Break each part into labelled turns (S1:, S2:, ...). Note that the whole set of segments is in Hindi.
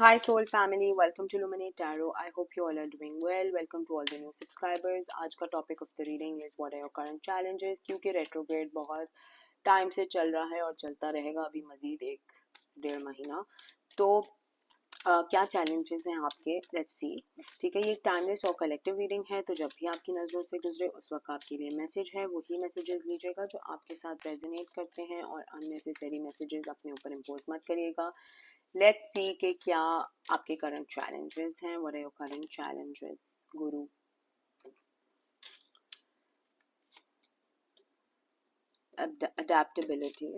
S1: Hi soul family, welcome to Luminate Tarot. I hope you all are doing well. Welcome to all the new subscribers. आज का topic of the reading is what are your current challenges, क्योंकि retrograde बहुत टाइम से चल रहा है और चलता रहेगा अभी मजीद एक डेढ़ महीना। तो क्या चैलेंजेस हैं आपके, लेट्स सी। ठीक है, ये एक टाइमलेस और कलेक्टिव रीडिंग है, तो जब भी आपकी नज़रों से गुजरे उस वक्त आपके लिए मैसेज है, वही मैसेजेस लीजिएगा जो आपके साथ रेजोनेट करते हैं, और अननेसेसरी मैसेजेस अपने ऊपर इम्पोज मत करिएगा। लेट्स सी कि क्या आपके करंट चैलेंजेस हैं। What are your current challenges गुरु? adaptability,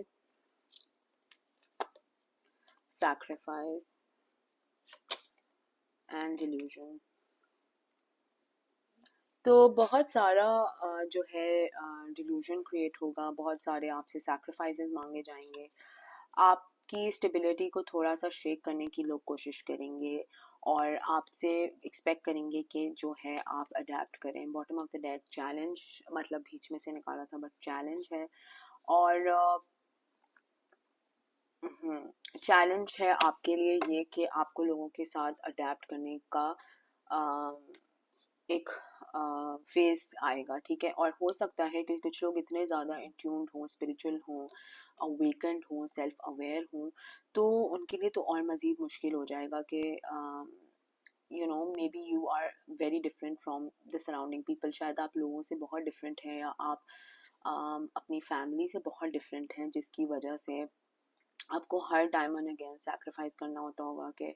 S1: sacrifice and delusion। तो बहुत सारा जो है डिल्यूजन क्रिएट होगा, बहुत सारे आपसे सैक्रिफाइसेस मांगे जाएंगे, आपकी स्टेबिलिटी को थोड़ा सा शेक करने की लोग कोशिश करेंगे और आपसे एक्सपेक्ट करेंगे कि जो है आप अडेप्ट करें। Bottom of the deck challenge, मतलब बीच में से निकाला था बट चैलेंज है। और चैलेंज है आपके लिए ये कि आपको लोगों के साथ अडेप्ट करने का एक फेस आएगा। ठीक है, और हो सकता है कि कुछ लोग इतने ज़्यादा इंट्यून्ड हों, स्पिरिचुअल हों, अवेकेंड हों, सेल्फ अवेयर हों, तो उनके लिए तो और मज़ीद मुश्किल हो जाएगा कि you know maybe you are very different from the surrounding people. शायद आप लोगों से बहुत डिफरेंट हैं, या आप अपनी फैमिली से बहुत डिफरेंट हैं, जिसकी वजह से आपको हर टाइम एंड अगेन सैक्रिफाइस करना होता होगा कि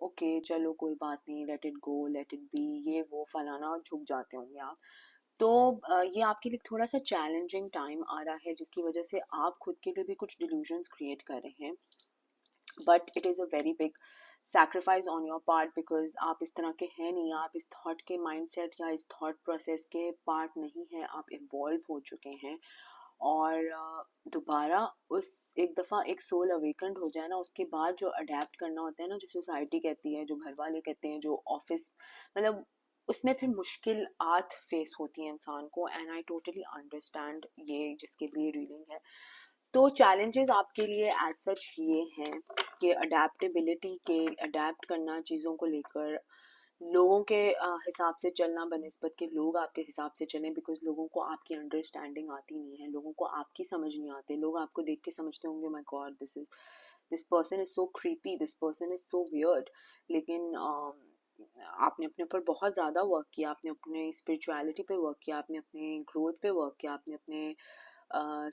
S1: ओके चलो कोई बात नहीं, let it go, let it be, ये वो फलाना, और झुक जाते होंगे आप। तो ये आपके लिए थोड़ा सा चैलेंजिंग टाइम आ रहा है, जिसकी वजह से आप खुद के लिए भी कुछ डिल्यूजन्स क्रिएट कर रहे हैं, but it is a very big sacrifice on your part, because आप इस तरह के हैं नहीं, आप इस थॉट के माइंडसेट या इस थॉट प्रोसेस के पार्ट नहीं हैं, आप इवॉल्व हो चुके हैं। और दोबारा उस एक दफ़ा एक सोल अवेकेंड हो जाए ना, उसके बाद जो अडेप्ट करना होता है ना, जो सोसाइटी कहती है, जो घर वाले कहते हैं, जो ऑफिस, मतलब उसमें फिर मुश्किल आत फेस होती है इंसान को। एंड आई टोटली अंडरस्टैंड ये जिसके लिए रीडिंग है। तो चैलेंजेस आपके लिए एज सच ये हैं कि अडेप्टेबिलिटी के, अडेप्ट करना चीज़ों को लेकर, लोगों के हिसाब से चलना बनस्बत के लोग आपके हिसाब से चलें, बिकॉज लोगों को आपकी अंडरस्टैंडिंग आती नहीं है, लोगों को आपकी समझ नहीं आती। लोग आपको देख के समझते होंगे my God, this person is so creepy, this person is so weird. लेकिन आपने अपने ऊपर बहुत ज़्यादा वर्क किया, आपने अपने स्पिरिचुअलिटी पे वर्क किया, आपने अपने ग्रोथ पे वर्क किया, आपने अपने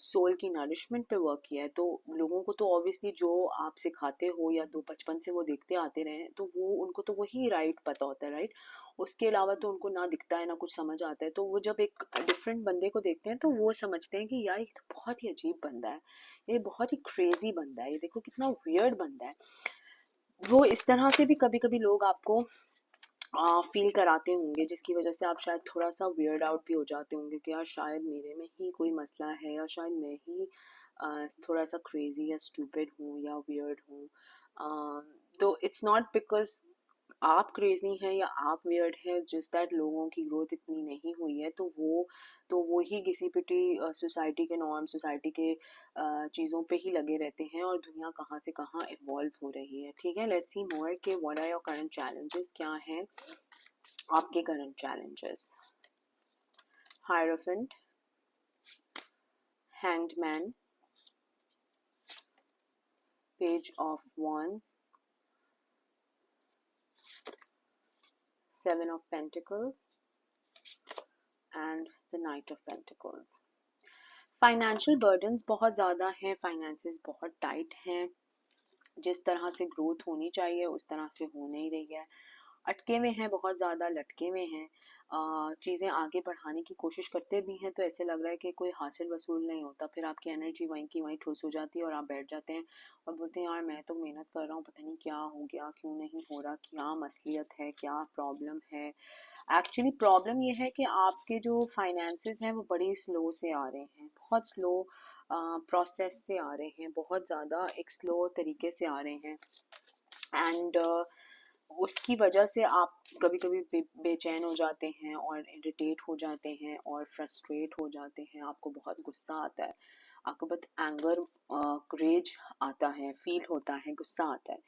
S1: सोल की नरिशमेंट पे वर्क किया है। तो लोगों को तो ऑब्वियसली जो आप सिखाते हो या दो बचपन से वो देखते आते रहे हैं, तो वो उनको तो वही राइट पता होता है, राइट। उसके अलावा तो उनको ना दिखता है ना कुछ समझ आता है। तो वो जब एक डिफरेंट बंदे को देखते हैं तो वो समझते हैं कि यार ये तो बहुत ही अजीब बंदा है, ये बहुत ही क्रेजी बंदा है, ये देखो कितना वियर्ड बंदा है। वो इस तरह से भी कभी कभी लोग आपको फील कराते होंगे, जिसकी वजह से आप शायद थोड़ा सा वियर्ड आउट भी हो जाते होंगे कि यार शायद मेरे में ही कोई मसला है, या शायद मैं ही थोड़ा सा क्रेजी या स्टूपिड हूँ या वियर्ड हूँ। तो इट्स नॉट बिकॉज आप क्रेजी हैं या आप वियर्ड हैं, जिस दैट लोगों की ग्रोथ इतनी नहीं हुई है, तो वो ही घिसी पिटी सोसाइटी के नॉर्म, सोसाइटी के चीज़ों पे ही लगे रहते हैं, और दुनिया कहाँ से कहाँ इवॉल्व हो रही है। ठीक है, लेट्स सी मोर के what are your current challenges, क्या हैं आपके current challenges. Hierophant, hanged man, page of wands, seven of pentacles and the knight of pentacles. Financial burdens बहुत ज़्यादा हैं, फाइनेंसेस बहुत टाइट हैं, जिस तरह से ग्रोथ होनी चाहिए उस तरह से हो नहीं रही है, अटके हुए हैं, बहुत ज़्यादा लटके हुए हैं। चीज़ें आगे बढ़ाने की कोशिश करते भी हैं तो ऐसे लग रहा है कि कोई हासिल वसूल नहीं होता, फिर आपकी एनर्जी वहीं की वहीं ठुस हो जाती है और आप बैठ जाते हैं और बोलते हैं यार मैं तो मेहनत कर रहा हूँ, पता नहीं क्या हो गया, क्यों नहीं हो रहा, क्या मसलियत है, क्या प्रॉब्लम है। एक्चुअली प्रॉब्लम ये है कि आपके जो फाइनेंसेस हैं वो बड़ी स्लो से आ रहे हैं, बहुत स्लो प्रोसेस से आ रहे हैं, बहुत ज़्यादा एक स्लो तरीके से आ रहे हैं। एंड उसकी वजह से आप कभी कभी बेचैन हो जाते हैं और इरिटेट हो जाते हैं और फ्रस्ट्रेट हो जाते हैं, आपको बहुत गुस्सा आता है, आपको बहुत एंगर, क्रेज आता है, फील होता है, गुस्सा आता है।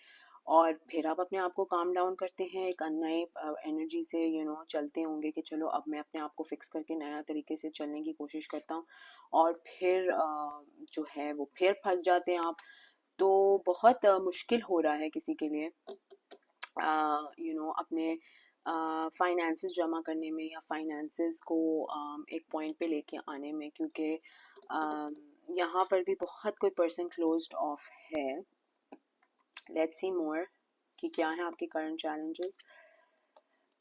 S1: और फिर आप अपने आप को काम डाउन करते हैं, एक नए एनर्जी से चलते होंगे कि चलो अब मैं अपने आप को फिक्स करके नया तरीके से चलने की कोशिश करता हूँ, और फिर जो है वो फिर फंस जाते हैं आप। तो बहुत मुश्किल हो रहा है किसी के लिए अपने फाइनेंसेस जमा करने में या फाइनेंसेस को एक पॉइंट पे लेके आने में, क्योंकि यहाँ पर भी बहुत कोई पर्सन क्लोज्ड ऑफ है। लेट्स सी मोर कि क्या है आपके करंट चैलेंजेस।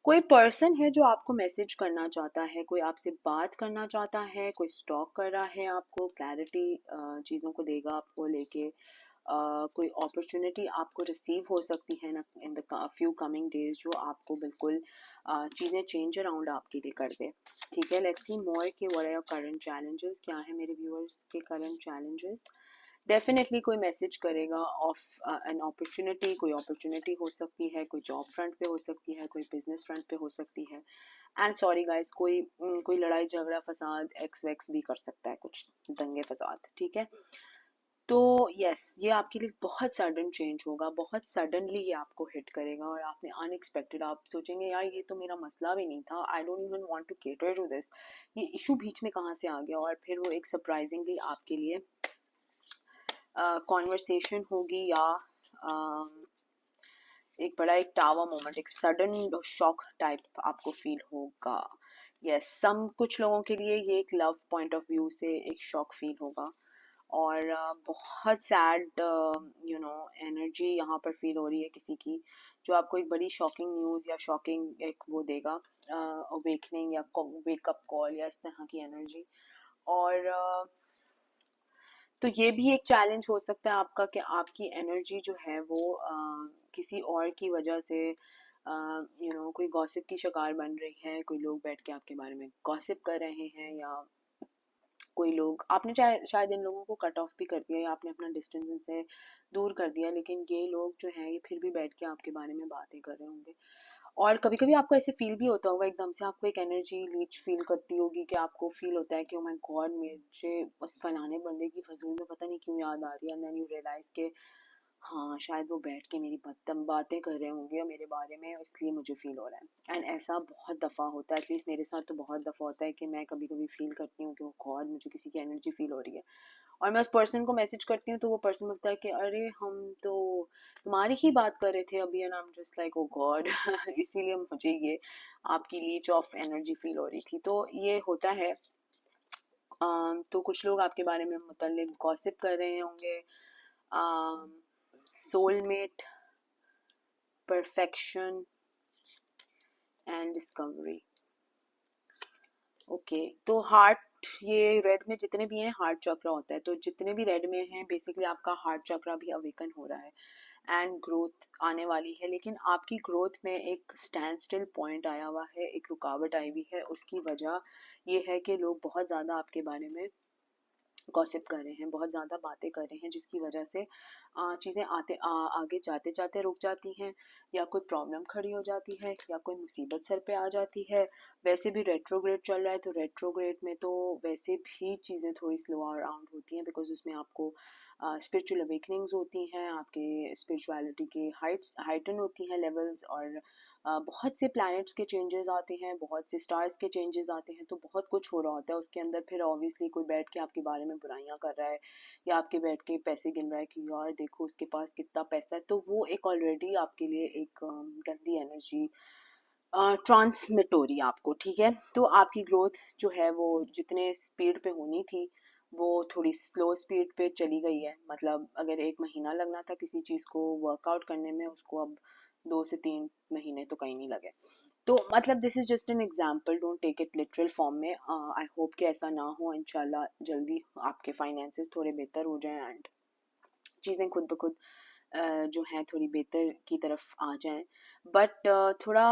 S1: कोई पर्सन है जो आपको मैसेज करना चाहता है, कोई आपसे बात करना चाहता है, कोई स्टॉक कर रहा है आपको, क्लैरिटी चीज़ों को देगा आपको लेके। कोई अपॉर्चुनिटी आपको रिसीव हो सकती है ना in the few coming days, जो आपको बिल्कुल चीज़ें चेंज अराउंड आपके लिए कर दे। ठीक है, लेट्स सी मोर कि what are your current challenges, क्या है मेरे व्यूअर्स के करंट चैलेंजेस। डेफिनेटली कोई मैसेज करेगा ऑफ एन अपॉर्चुनिटी, कोई अपॉर्चुनिटी हो सकती है, कोई जॉब फ्रंट पे हो सकती है, कोई बिजनेस फ्रंट पे हो सकती है। एंड सॉरी गाइस, कोई लड़ाई झगड़ा फसाद एक्स वैक्स भी कर सकता है, कुछ दंगे फसाद। ठीक है, तो यस, ये आपके लिए बहुत सडन चेंज होगा, बहुत सडनली ये आपको हिट करेगा, और आपने अनएक्सपेक्टेड, आप सोचेंगे यार ये तो मेरा मसला भी नहीं था, I don't even want to cater to this, ये इशू बीच में कहाँ से आ गया, और फिर वो एक सरप्राइजिंगली आपके लिए कॉन्वर्सेशन होगी, या एक बड़ा एक टावर मोमेंट, एक सडन शॉक टाइप आपको फील होगा। यस, सम कुछ लोगों के लिए ये एक लव पॉइंट ऑफ व्यू से एक शॉक फील होगा, और बहुत सैड एनर्जी यहाँ पर फील हो रही है किसी की, जो आपको एक बड़ी शॉकिंग न्यूज़ या शॉकिंग एक वो देगा, अवेकनिंग या वेकअप कॉल या इस तरह की एनर्जी। और तो ये भी एक चैलेंज हो सकता है आपका कि आपकी एनर्जी जो है वो किसी और की वजह से कोई गॉसिप की शिकार बन रही है, कोई लोग बैठ के आपके बारे में गॉसिप कर रहे हैं, या कोई लोग आपने चाहे शायद इन लोगों को कट ऑफ भी कर दिया या आपने अपना डिस्टेंस इनसे दूर कर दिया, लेकिन ये लोग जो हैं ये फिर भी बैठ के आपके बारे में बातें कर रहे होंगे। और कभी कभी आपको ऐसे फील भी होता होगा, एकदम से आपको एक एनर्जी लीच फील करती होगी कि आपको फील होता है कि ओ माय गॉड, मुझे बस फलाने बंदे की फजूल में पता नहीं क्यों याद आ रही है, एंड देन यू रियलाइज के हाँ शायद वो बैठ के मेरी बातें कर रहे होंगे और मेरे बारे में, इसलिए मुझे फील हो रहा है। एंड ऐसा बहुत दफ़ा होता है, एटलीस्ट मेरे साथ तो बहुत दफ़ा होता है कि मैं कभी कभी फील करती हूँ कि ओ गॉड, मुझे किसी की एनर्जी फील हो रही है, और मैं उस पर्सन को मैसेज करती हूँ तो वो पर्सन बोलता है कि अरे हम तो तुम्हारी ही बात कर रहे थे अभी, and I am just like oh God इसीलिए मुझे ये आपकी लीच ऑफ एनर्जी फील हो रही थी। तो ये होता है। तो कुछ लोग आपके बारे में मुतल्लिक गॉसिप कर रहे होंगे, soulmate, perfection and discovery. Okay, तो हार्ट, ये रेड में जितने भी हैं हार्ट चक्र होता है, तो जितने भी रेड में हैं बेसिकली आपका हार्ट चक्र भी अवेकन हो रहा है एंड ग्रोथ आने वाली है। लेकिन आपकी ग्रोथ में एक स्टैंड स्टिल पॉइंट आया हुआ है, एक रुकावट आई हुई है। उसकी वजह ये है कि लोग बहुत ज़्यादा आपके बारे में गॉसिप कर रहे हैं, बहुत ज़्यादा बातें कर रहे हैं, जिसकी वजह से चीज़ें आगे जाते जाते रुक जाती हैं, या कोई प्रॉब्लम खड़ी हो जाती है, या कोई मुसीबत सर पे आ जाती है। वैसे भी रेट्रोग्रेड चल रहा है, तो रेट्रोग्रेड में तो वैसे भी चीज़ें थोड़ी स्लो अराउंड होती हैं, बिकॉज उसमें आपको स्पिरिचुअल अवेकनिंग्स होती हैं, आपके स्पिरिचुअलिटी के हाइटन होती हैं लेवल्स, और बहुत से प्लैनेट्स के चेंजेस आते हैं, बहुत से स्टार्स के चेंजेस आते हैं, तो बहुत कुछ हो रहा होता है उसके अंदर। फिर ऑब्वियसली कोई बैठ के आपके बारे में बुराइयां कर रहा है, या आपके बैठ के पैसे गिन रहा है कि यार देखो उसके पास कितना पैसा है, तो वो एक ऑलरेडी आपके लिए एक गंदी एनर्जी ट्रांसमिट हो रही है आपको। ठीक है, तो आपकी ग्रोथ जो है वो जितने स्पीड पे होनी थी वो थोड़ी स्लो स्पीड पे चली गई है। मतलब अगर 1 महीना लगना था किसी चीज़ को वर्कआउट करने में, उसको अब 2 से 3 महीने तो कहीं नहीं लगे। तो मतलब this is just an example, don't take it literal form में। आई होप कि ऐसा ना हो, इंशाल्लाह जल्दी आपके फाइनेंसेस थोड़े बेहतर हो जाएं एंड चीज़ें खुद ब खुद जो हैं थोड़ी बेहतर की तरफ आ जाएं। बट थोड़ा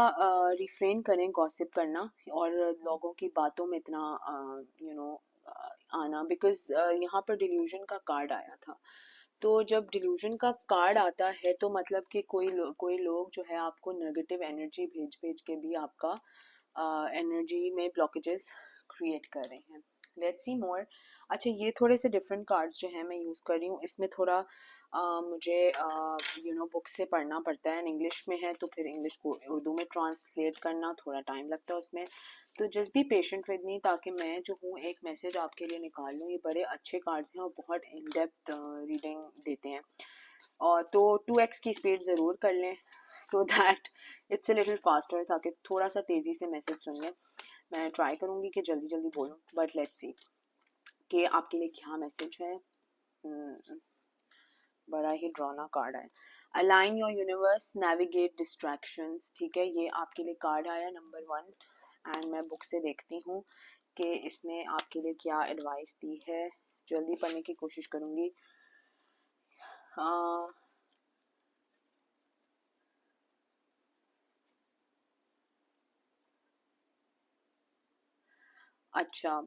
S1: रिफ्रेन करें गॉसिप करना और लोगों की बातों में इतना यू नो आना, बिकॉज यहाँ पर डिल्यूजन का कार्ड आया था। तो जब डिल्यूजन का कार्ड आता है तो मतलब कि कोई लोग जो है आपको नेगेटिव एनर्जी भेज भेज के भी आपका एनर्जी में ब्लॉकेजेस क्रिएट कर रहे हैं। लेट्स सी मोर। अच्छा, ये थोड़े से डिफरेंट कार्ड्स जो हैं मैं यूज़ कर रही हूँ, इसमें थोड़ा मुझे बुक से पढ़ना पड़ता है, इंग्लिश में है तो फिर इंग्लिश को उर्दू में ट्रांसलेट करना थोड़ा टाइम लगता है उसमें। तो just be patient with me, ताकि मैं जो हूँ एक मैसेज आपके लिए निकाल लूँ। ये बड़े अच्छे कार्ड्स हैं और बहुत इन डेप्थ रीडिंग देते हैं। और तो 2x की स्पीड ज़रूर कर लें, so that it's a little faster, ताकि थोड़ा सा तेज़ी से मैसेज सुन लें। मैं ट्राई करूँगी कि जल्दी जल्दी बोलूँ, बट लेट्स सी कि आपके लिए क्या मैसेज है। बड़ा ही ड्रॉना कार्ड है। Align your universe, navigate distractions. ठीक है, ये आपके लिए कार्ड आया नंबर 1। एंड मैं बुक से देखती हूँ कि इसने आपके लिए क्या एडवाइस दी है। जल्दी पढ़ने की कोशिश करूँगी। अच्छा,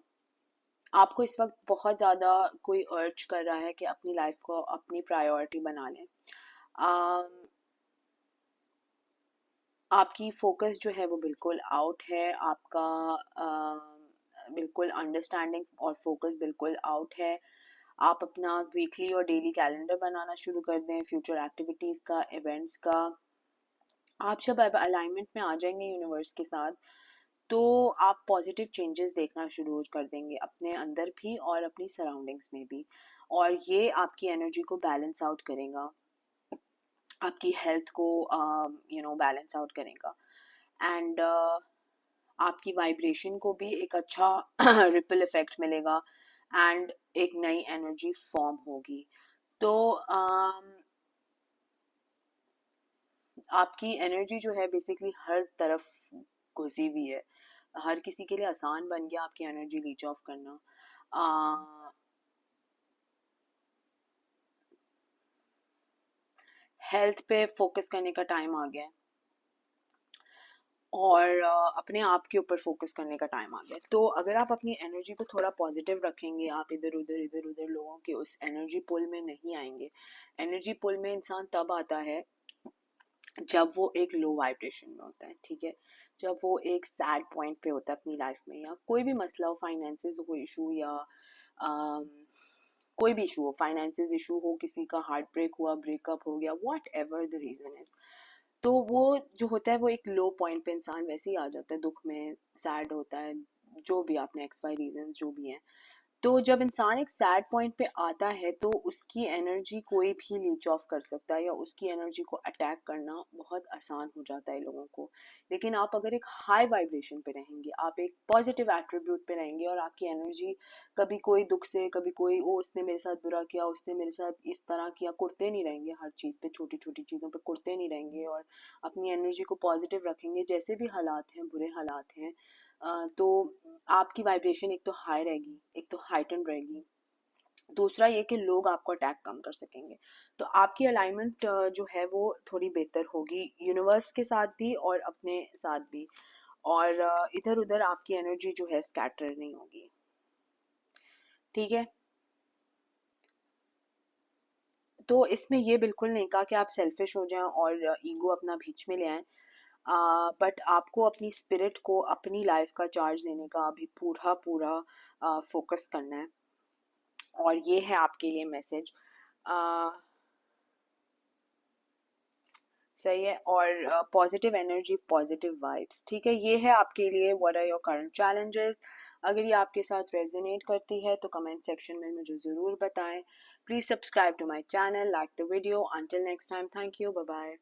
S1: आपको इस वक्त बहुत ज़्यादा कोई अर्ज कर रहा है कि अपनी लाइफ को अपनी प्रायोरिटी बना लें। आपकी फोकस जो है वो बिल्कुल आउट है, आपका बिल्कुल अंडरस्टैंडिंग और फोकस बिल्कुल आउट है। आप अपना वीकली और डेली कैलेंडर बनाना शुरू कर दें, फ्यूचर एक्टिविटीज़ का, इवेंट्स का। आप जब अब अलाइनमेंट में आ जाएंगे यूनिवर्स के साथ, तो आप पॉजिटिव चेंजेस देखना शुरू कर देंगे अपने अंदर भी और अपनी सराउंडिंग्स में भी। और ये आपकी एनर्जी को बैलेंस आउट करेगा, आपकी हेल्थ को बैलेंस आउट करेगा। एंड आपकी वाइब्रेशन को भी एक अच्छा रिपल इफेक्ट मिलेगा एंड एक नई एनर्जी फॉर्म होगी। तो आपकी एनर्जी जो है बेसिकली हर तरफ घुसी हुई है। हर किसी के लिए आसान बन गया आपकी एनर्जी लीच ऑफ करना। हेल्थ पे फोकस करने का टाइम आ गया है और अपने आप के ऊपर फोकस करने का टाइम आ गया। तो अगर आप अपनी एनर्जी को थोड़ा पॉजिटिव रखेंगे, आप इधर उधर लोगों के उस एनर्जी पुल में नहीं आएंगे। एनर्जी पुल में इंसान तब आता है जब वो एक लो वाइब्रेशन में होता है, ठीक है, जब वो एक सैड पॉइंट पे होता है अपनी लाइफ में, या कोई भी मसला हो, फाइनेंसेस हो इशू, या अम, कोई भी इशू हो, फाइनेंसेस इशू हो, किसी का हार्ट ब्रेक हुआ, ब्रेकअप हो गया, whatever the reason is. तो वो जो होता है वो एक लो पॉइंट पे इंसान वैसे ही आ जाता है, दुख में, सैड होता है, जो भी आपने एक्स वाई रीजन जो भी हैं। तो जब इंसान एक सैड पॉइंट पे आता है तो उसकी एनर्जी कोई भी लीच ऑफ कर सकता है, या उसकी एनर्जी को अटैक करना बहुत आसान हो जाता है लोगों को। लेकिन आप अगर एक हाई वाइब्रेशन पे रहेंगे, आप एक पॉजिटिव एट्रीब्यूट पे रहेंगे, और आपकी एनर्जी कभी कोई दुख से, कभी कोई ओ उसने मेरे साथ बुरा किया, उसने मेरे साथ इस तरह किया, कुड़ते नहीं रहेंगे हर चीज़ पे, छोटी छोटी चीज़ों पे कुड़ते नहीं रहेंगे, और अपनी एनर्जी को पॉजिटिव रखेंगे, जैसे भी हालात हैं, बुरे हालात हैं, तो आपकी वाइब्रेशन एक तो हाई रहेगी, एक तो हाइटन रहेगी। दूसरा ये कि लोग आपको अटैक कम कर सकेंगे। तो आपकी अलाइनमेंट जो है वो थोड़ी बेहतर होगी, यूनिवर्स के साथ भी और अपने साथ भी। और इधर उधर आपकी एनर्जी जो है स्कैटर नहीं होगी। ठीक है, तो इसमें ये बिल्कुल नहीं कहा कि आप सेल्फिश हो जाएं और ईगो अपना बीच में ले आएं। बट आपको अपनी स्पिरिट को, अपनी लाइफ का चार्ज लेने का अभी पूरा पूरा फोकस करना है। और ये है आपके लिए मैसेज। सही है, और पॉजिटिव एनर्जी, पॉजिटिव वाइब्स, ठीक है, ये है आपके लिए what are your current challenges. अगर ये आपके साथ रेजोनेट करती है तो कमेंट सेक्शन में मुझे ज़रूर बताएं। Please subscribe to my channel, like the video. Until next time, thank you, bye bye.